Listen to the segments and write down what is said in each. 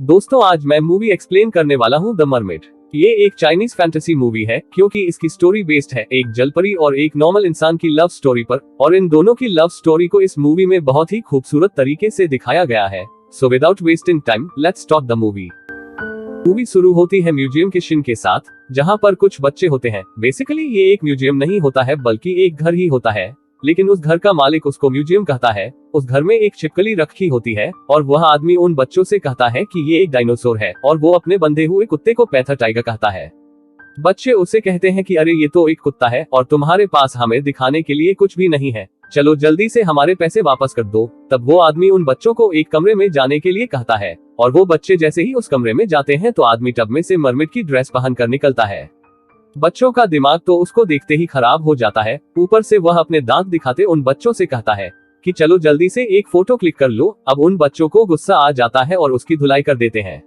दोस्तों आज मैं मूवी एक्सप्लेन करने वाला हूँ द मरमेड। ये एक चाइनीज फैंटेसी मूवी है क्योंकि इसकी स्टोरी बेस्ड है एक जलपरी और एक नॉर्मल इंसान की लव स्टोरी पर, और इन दोनों की लव स्टोरी को इस मूवी में बहुत ही खूबसूरत तरीके से दिखाया गया है। So without wasting time let's start the movie. Movie शुरू होती है म्यूजियम के सीन के साथ, जहाँ पर कुछ बच्चे होते हैं। बेसिकली ये एक म्यूजियम नहीं होता है बल्कि एक घर ही होता है, लेकिन उस घर का मालिक उसको म्यूजियम कहता है। उस घर में एक छिपकली रखी होती है और वह आदमी उन बच्चों से कहता है कि ये एक डायनासोर है और वो अपने बंधे हुए कुत्ते को पैंथर टाइगर कहता है। बच्चे उसे कहते हैं कि अरे ये तो एक कुत्ता है और तुम्हारे पास हमें दिखाने के लिए कुछ भी नहीं है, चलो जल्दी से हमारे पैसे वापस कर दो। तब वो आदमी उन बच्चों को एक कमरे में जाने के लिए कहता है और वो बच्चे जैसे ही उस कमरे में जाते हैं तो आदमी टब में से मरमेड की ड्रेस पहन कर निकलता है। बच्चों का दिमाग तो उसको देखते ही खराब हो जाता है। ऊपर से वह अपने दांत दिखाते उन बच्चों से कहता है कि चलो जल्दी से एक फोटो क्लिक कर लो। अब उन बच्चों को गुस्सा आ जाता है और उसकी धुलाई कर देते हैं।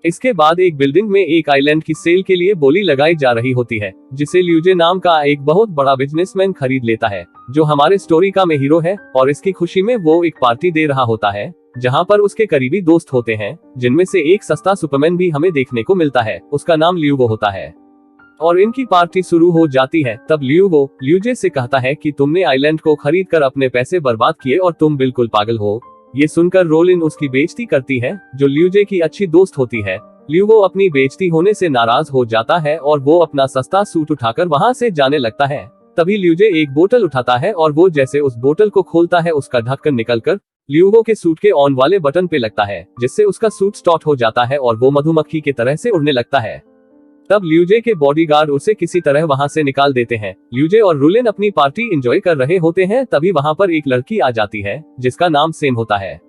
इसके बाद एक बिल्डिंग में एक आइलैंड की सेल के लिए बोली लगाई जा रही होती है, जिसे ल्यूजे नाम का एक बहुत बड़ा बिजनेसमैन खरीद लेता है, जो हमारे स्टोरी का में हीरो है। और इसकी खुशी में वो एक पार्टी दे रहा होता है जहाँ पर उसके करीबी दोस्त होते हैं, जिनमें से एक सस्ता सुपरमैन भी हमें देखने को मिलता है। उसका नाम ल्यूवो होता है और इनकी पार्टी शुरू हो जाती है। तब ल्यूवो ल्यूजे से कहता है कि तुमने आइलैंड को खरीद कर अपने पैसे बर्बाद किए और तुम बिल्कुल पागल हो। ये सुनकर रोलिन उसकी बेइज्जती करती है, जो ल्यूजे की अच्छी दोस्त होती है। ल्यूवो अपनी बेइज्जती होने से नाराज हो जाता है और वो अपना सस्ता सूट उठाकर वहां से जाने लगता है। तभी ल्यूजे एक बोतल उठाता है और वो जैसे उस बोतल को खोलता है, उसका ढक्कन निकलकर ल्यूवो के सूट के ऑन वाले बटन पे लगता है, जिससे उसका सूट स्टार्ट हो जाता है और वो मधुमक्खी की तरह से उड़ने लगता है। तब ल्यूजे के बॉडीगार्ड उसे किसी तरह वहां से निकाल देते हैं। ल्यूजे और रुलिन अपनी पार्टी एंजॉय कर रहे होते हैं, तभी वहां पर एक लड़की आ जाती है जिसका नाम सेन होता है,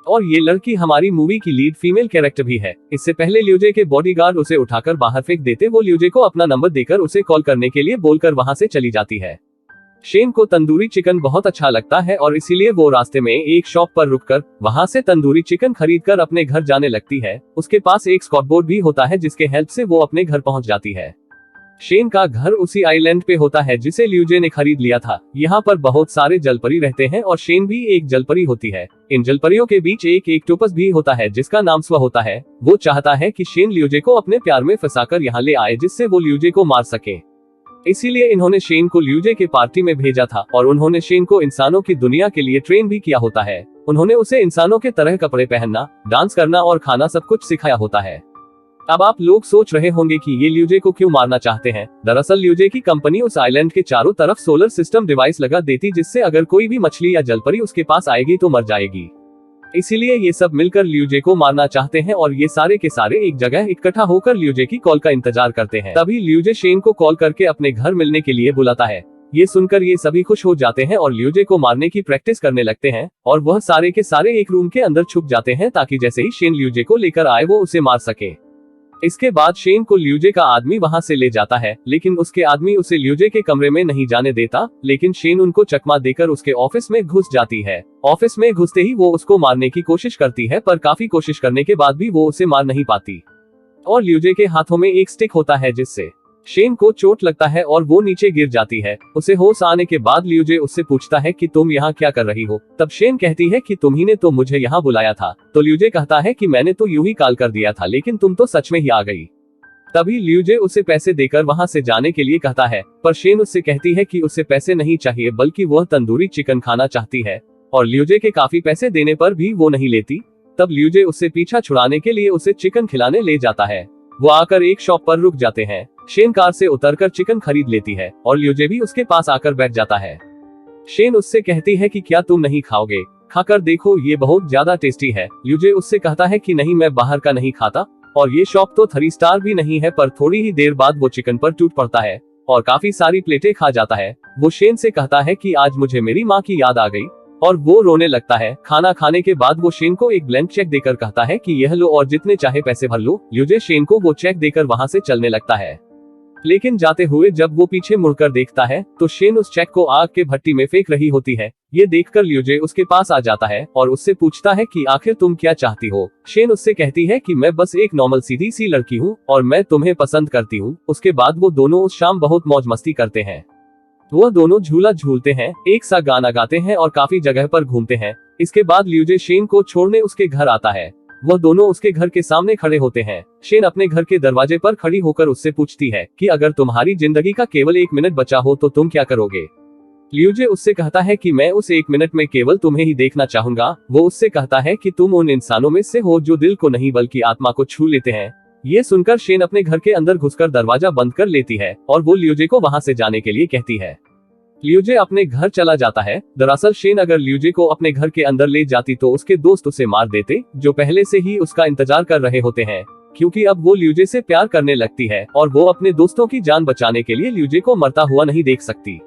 और ये लड़की हमारी मूवी की लीड फीमेल कैरेक्टर भी है। इससे पहले ल्यूजे के बॉडीगार्ड उसे उठाकर बाहर फेंक देते, वो ल्यूजे को अपना नंबर देकर उसे कॉल करने के लिए बोलकर वहां से चली जाती है। शेन को तंदूरी चिकन बहुत अच्छा लगता है और इसीलिए वो रास्ते में एक शॉप पर रुककर वहां से तंदूरी चिकन खरीदकर अपने घर जाने लगती है। उसके पास एक स्कॉटबोर्ड भी होता है जिसके हेल्प से वो अपने घर पहुंच जाती है। शेन का घर उसी आइलैंड पे होता है जिसे ल्यूजे ने खरीद लिया था। यहाँ पर बहुत सारे जलपरी रहते हैं और शेन भी एक जलपरी होती है। इन जलपरियों के बीच एक ऑक्टोपस भी होता है जिसका नाम स्व होता है। वो चाहता है कि शेन ल्यूजे को अपने प्यार में फंसाकर यहाँ ले आए, जिससे वो ल्यूजे को मार सके। इसीलिए इन्होंने शेन को ल्यूजे के पार्टी में भेजा था और उन्होंने शेन को इंसानों की दुनिया के लिए ट्रेन भी किया होता है। उन्होंने उसे इंसानों के तरह कपड़े पहनना, डांस करना और खाना सब कुछ सिखाया होता है। अब आप लोग सोच रहे होंगे कि ये ल्यूजे को क्यों मारना चाहते हैं। दरअसल ल्यूजे की कंपनी उस आइलैंड के चारों तरफ सोलर सिस्टम डिवाइस लगा देती, जिससे अगर कोई भी मछली या जलपरी उसके पास आएगी तो मर जाएगी। इसीलिए ये सब मिलकर ल्यूजे को मारना चाहते हैं और ये सारे के सारे एक जगह इकट्ठा होकर ल्यूजे की कॉल का इंतजार करते हैं। तभी ल्यूजे शेन को कॉल करके अपने घर मिलने के लिए बुलाता है। ये सुनकर ये सभी खुश हो जाते हैं और ल्यूजे को मारने की प्रैक्टिस करने लगते हैं, और वह सारे के सारे एक रूम के अंदर छुप जाते हैं ताकि जैसे ही शेन ल्यूजे को लेकर आए वो उसे मार सके। इसके बाद शेन को ल्यूजे का आदमी वहां से ले जाता है, लेकिन उसके आदमी उसे ल्यूजे के कमरे में नहीं जाने देता। लेकिन शेन उनको चकमा देकर उसके ऑफिस में घुस जाती है। ऑफिस में घुसते ही वो उसको मारने की कोशिश करती है, पर काफी कोशिश करने के बाद भी वो उसे मार नहीं पाती। और ल्यूजे के हाथों में एक स्टिक होता है जिससे शेन को चोट लगता है और वो नीचे गिर जाती है। उसे होश आने के बाद ल्यूजे उससे पूछता है कि तुम यहाँ क्या कर रही हो। तब शेन कहती है कि तुम ही ने तो मुझे यहाँ बुलाया था। तो ल्यूजे कहता है कि मैंने तो यूं ही कॉल कर दिया था, लेकिन तुम तो सच में ही आ गई। तभी ल्यूजे उसे पैसे देकर वहां से जाने के लिए कहता है, पर शेन उससे कहती है कि उसे पैसे नहीं चाहिए बल्कि वह तंदूरी चिकन खाना चाहती है, और ल्यूजे के काफी पैसे देने पर भी वो नहीं लेती। तब ल्यूजे उससे पीछा छुड़ाने के लिए उसे चिकन खिलाने ले जाता है। वो आकर एक शॉप पर रुक जाते हैं। शेन कार से उतरकर चिकन खरीद लेती है और ल्यूजे भी उसके पास आकर बैठ जाता है। शेन उससे कहती है कि क्या तुम नहीं खाओगे, खाकर देखो ये बहुत ज्यादा टेस्टी है। ल्यूजे उससे कहता है कि नहीं, मैं बाहर का नहीं खाता, और ये शॉप तो 3 स्टार भी नहीं है। पर थोड़ी ही देर बाद वो चिकन पर टूट पड़ता है और काफी सारी प्लेटें खा जाता है। वो शेन से कहता है कि आज मुझे मेरी माँ की याद आ गई, और वो रोने लगता है। खाना खाने के बाद वो शेन को एक ब्लैंक चेक देकर कहता है कि यह लो और जितने चाहे पैसे भर लो। ल्यूजे शेन को वो चेक देकर वहां से चलने लगता है, लेकिन जाते हुए जब वो पीछे मुड़कर देखता है तो शेन उस चेक को आग के भट्टी में फेंक रही होती है। ये देखकर ल्यूजे उसके पास आ जाता है और उससे पूछता है कि आखिर तुम क्या चाहती हो। शेन उससे कहती है कि मैं बस एक नॉर्मल सीधी सी लड़की हूँ और मैं तुम्हें पसंद करती हूँ। उसके बाद वो दोनों उस शाम बहुत मौज मस्ती करते हैं। वह दोनों झूला झूलते हैं, एक साथ गाना गाते हैं और काफी जगह पर घूमते हैं। इसके बाद ल्यूजे शेन को छोड़ने उसके घर आता है। वह दोनों उसके घर के सामने खड़े होते हैं। शेन अपने घर के दरवाजे पर खड़ी होकर उससे पूछती है कि अगर तुम्हारी जिंदगी का केवल 1 मिनट बचा हो तो तुम क्या करोगे। लियूजे उससे कहता है कि मैं उस 1 मिनट में केवल तुम्हें ही देखना चाहूंगा। वो उससे कहता है कि तुम उन इंसानों में से हो जो दिल को नहीं बल्कि आत्मा को छू लेते हैं। ये सुनकर शेन अपने घर के अंदर घुसकर दरवाजा बंद कर लेती है और वो लियूजे को वहां से जाने के लिए कहती है। लियूजे अपने घर चला जाता है। दरअसल शेन अगर लियूजे को अपने घर के अंदर ले जाती तो उसके दोस्त उसे मार देते, जो पहले से ही उसका इंतजार कर रहे होते हैं, क्योंकि अब वो लियूजे से प्यार करने लगती है और वो अपने दोस्तों की जान बचाने के लिए लियूजे को मरता हुआ नहीं देख सकती।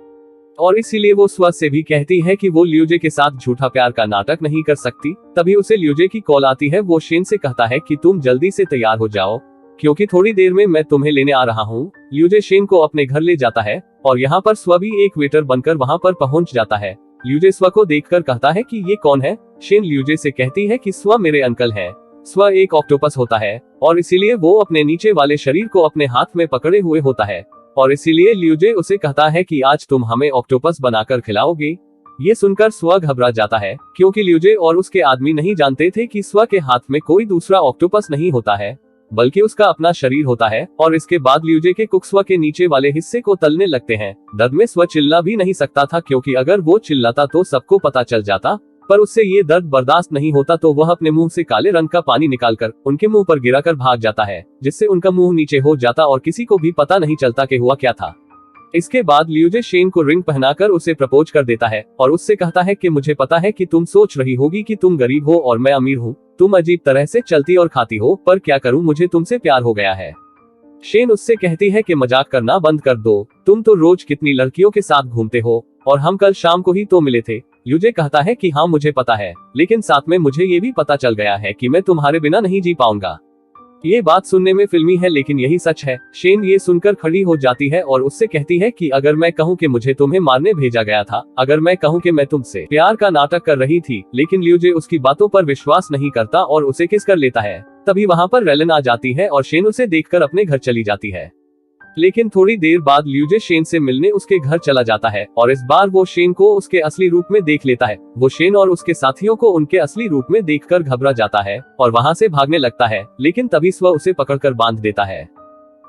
और इसीलिए वो स्व से भी कहती है कि वो लियूजे के साथ झूठा प्यार का नाटक नहीं कर सकती। तभी उसे लियूजे की कॉल आती है। वो शेन से कहता है कि तुम जल्दी से तैयार हो जाओ, क्योंकि थोड़ी देर में मैं तुम्हें लेने आ रहा हूँ। लियूजे शेन को अपने घर ले जाता है और यहाँ पर स्व भी एक वेटर बनकर वहाँ पर पहुँच जाता है। लियूजे स्व को देखकर कहता है कि ये कौन है। शेन लियूजे से कहती है कि स्व मेरे अंकल हैं। स्व एक ऑक्टोपस होता है और इसीलिए वो अपने नीचे वाले शरीर को अपने हाथ में पकड़े हुए होता है, और इसीलिए लियूजे उसे कहता है कि आज तुम हमें ऑक्टोपस बनाकर खिलाओगे। ये सुनकर स्व घबरा जाता है, क्योंकि लियूजे और उसके आदमी नहीं जानते थे कि स्व के हाथ में कोई दूसरा ऑक्टोपस नहीं होता है, बल्कि उसका अपना शरीर होता है। और इसके बाद लियूजे के कुक स्व के नीचे वाले हिस्से को तलने लगते हैं। दर्द में स्व चिल्ला भी नहीं सकता था, क्योंकि अगर वो चिल्लाता तो सबको पता चल जाता, पर उससे ये दर्द बर्दाश्त नहीं होता, तो वह अपने मुंह से काले रंग का पानी निकालकर उनके मुंह पर गिराकर भाग जाता है, जिससे उनका मुंह नीचे हो जाता और किसी को भी पता नहीं चलता कि हुआ क्या था। इसके बाद लियूजे शेन को रिंग पहनाकर उसे प्रपोज कर देता है और उससे कहता है कि मुझे पता है कि तुम सोच रही होगी कि तुम गरीब हो और मैं अमीर हूँ, तुम अजीब तरह से चलती और खाती हो, पर क्या करूँ, मुझे तुमसे प्यार हो गया है। शेन उससे कहती है कि मजाक करना बंद कर दो, तुम तो रोज कितनी लड़कियों के साथ घूमते हो और हम कल शाम को ही तो मिले थे। लियूजे कहता है कि हाँ मुझे पता है, लेकिन साथ में मुझे ये भी पता चल गया है कि मैं तुम्हारे बिना नहीं जी पाऊंगा। ये बात सुनने में फिल्मी है, लेकिन यही सच है। शेन ये सुनकर खड़ी हो जाती है और उससे कहती है कि अगर मैं कहूँ कि मुझे तुम्हें मारने भेजा गया था, अगर मैं कहूँ कि मैं तुमसे प्यार का नाटक कर रही थी, लेकिन लियूजे उसकी बातों पर विश्वास नहीं करता और उसे किस कर लेता है। तभी वहाँ पर रेलन आ जाती है और शेन उसे देखकर अपने घर चली जाती है। लेकिन थोड़ी देर बाद लियूजे शेन से मिलने उसके घर चला जाता है और इस बार वो शेन को उसके असली रूप में देख लेता है। वो शेन और उसके साथियों को उनके असली रूप में देखकर घबरा जाता है और वहां से भागने लगता है, लेकिन तभी स्व उसे पकड़कर बांध देता है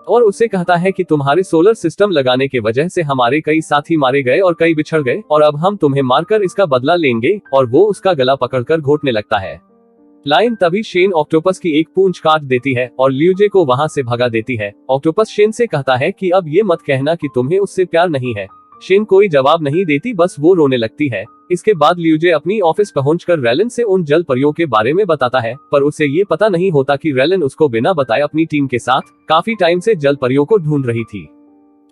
और उसे कहता है कि तुम्हारे सोलर सिस्टम लगाने के वजह से हमारे कई साथी मारे गए और कई बिछड़ गए, और अब हम तुम्हें मारकर इसका बदला लेंगे। और वो उसका गला पकड़कर घोटने लगता है। लाइन तभी शेन ऑक्टोपस की एक पूंछ काट देती है और लियूजे को वहां से भगा देती है। ऑक्टोपस शेन से कहता है कि अब ये मत कहना कि तुम्हें उससे प्यार नहीं है। शेन कोई जवाब नहीं देती, बस वो रोने लगती है। इसके बाद लियूजे अपनी ऑफिस पहुंचकर रेलन से उन जल परियों के बारे में बताता है, पर उसे ये पता नहीं होता कि रेलन उसको बिना बताए अपनी टीम के साथ काफी टाइम से जल परियों को ढूंढ रही थी।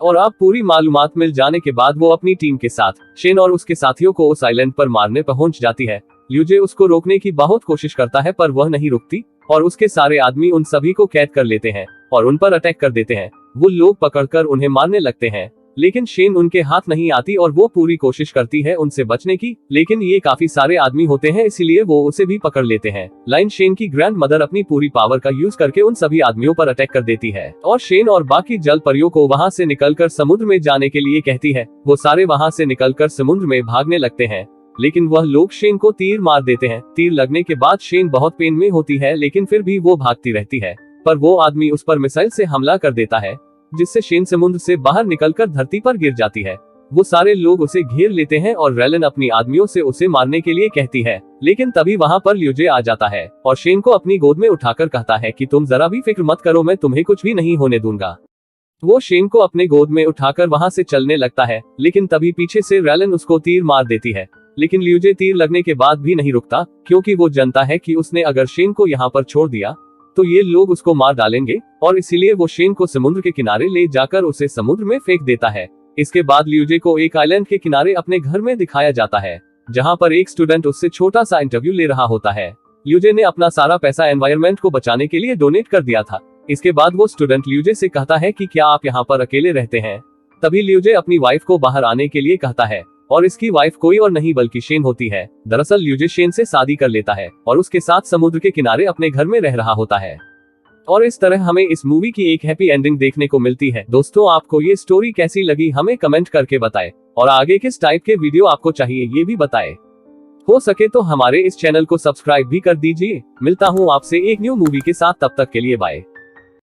और अब पूरी मालूमात मिल जाने के बाद वो अपनी टीम के साथ शेन और उसके साथियों को उस आइलैंड पर मारने पहुंच जाती है। लियूजे उसको रोकने की बहुत कोशिश करता है, पर वह नहीं रुकती और उसके सारे आदमी उन सभी को कैद कर लेते हैं और उन पर अटैक कर देते हैं। वो लोग पकड़कर उन्हें मारने लगते हैं, लेकिन शेन उनके हाथ नहीं आती और वो पूरी कोशिश करती है उनसे बचने की, लेकिन ये काफी सारे आदमी होते हैं, इसीलिए वो उसे भी पकड़ लेते हैं। लाइन शेन की ग्रैंड मदर अपनी पूरी पावर का यूज करके उन सभी आदमियों पर अटैक कर देती है और शेन और बाकी जल परियों को वहां से निकलकर समुद्र में जाने के लिए कहती है। वो सारे वहां से निकलकर समुद्र में भागने लगते हैं, लेकिन वह लोग शेन को तीर मार देते हैं। तीर लगने के बाद शेन बहुत पेन में होती है, लेकिन फिर भी वो भागती रहती है, पर वो आदमी उस पर मिसाइल से हमला कर देता है, जिससे शेन समुद्र से बाहर निकलकर धरती पर गिर जाती है। वो सारे लोग उसे घेर लेते हैं और रेलन अपनी आदमियों से उसे मारने के लिए कहती है, लेकिन तभी वहां पर लियूजे आ जाता है और शेन को अपनी गोद में उठाकर कहता है कि तुम जरा भी फिक्र मत करो, मैं तुम्हें कुछ भी नहीं होने दूंगा। वो शेन को अपने गोद में उठाकर वहां से चलने लगता है, लेकिन तभी पीछे से रेलन उसको तीर मार देती है। लेकिन लियूजे तीर लगने के बाद भी नहीं रुकता, क्योंकि वो जानता है कि उसने अगर शेन को यहाँ पर छोड़ दिया तो ये लोग उसको मार डालेंगे, और इसीलिए वो शेन को समुद्र के किनारे ले जाकर उसे समुद्र में फेंक देता है। इसके बाद लियूजे को एक आइलैंड के किनारे अपने घर में दिखाया जाता है, जहाँ पर एक स्टूडेंट उससे छोटा सा इंटरव्यू ले रहा होता है। लियूजे ने अपना सारा पैसा एनवायरनमेंट को बचाने के लिए डोनेट कर दिया था। इसके बाद वो स्टूडेंट लियूजे से कहता है कि क्या आप यहाँ पर अकेले रहते हैं। तभी लियूजे अपनी वाइफ को बाहर आने के लिए कहता है, और इसकी वाइफ कोई और नहीं बल्कि शेन होती है। दरअसल लियूजे शेन से शादी कर लेता है और उसके साथ समुद्र के किनारे अपने घर में रह रहा होता है। और इस तरह हमें इस मूवी की एक हैप्पी एंडिंग देखने को मिलती है। दोस्तों, आपको ये स्टोरी कैसी लगी हमें कमेंट करके बताएं, और आगे किस टाइप के वीडियो आपको चाहिए ये भी बताएं। हो सके तो हमारे इस चैनल को सब्सक्राइब भी कर दीजिए। मिलता हूँ आपसे एक न्यू मूवी के साथ, तब तक के लिए बाय।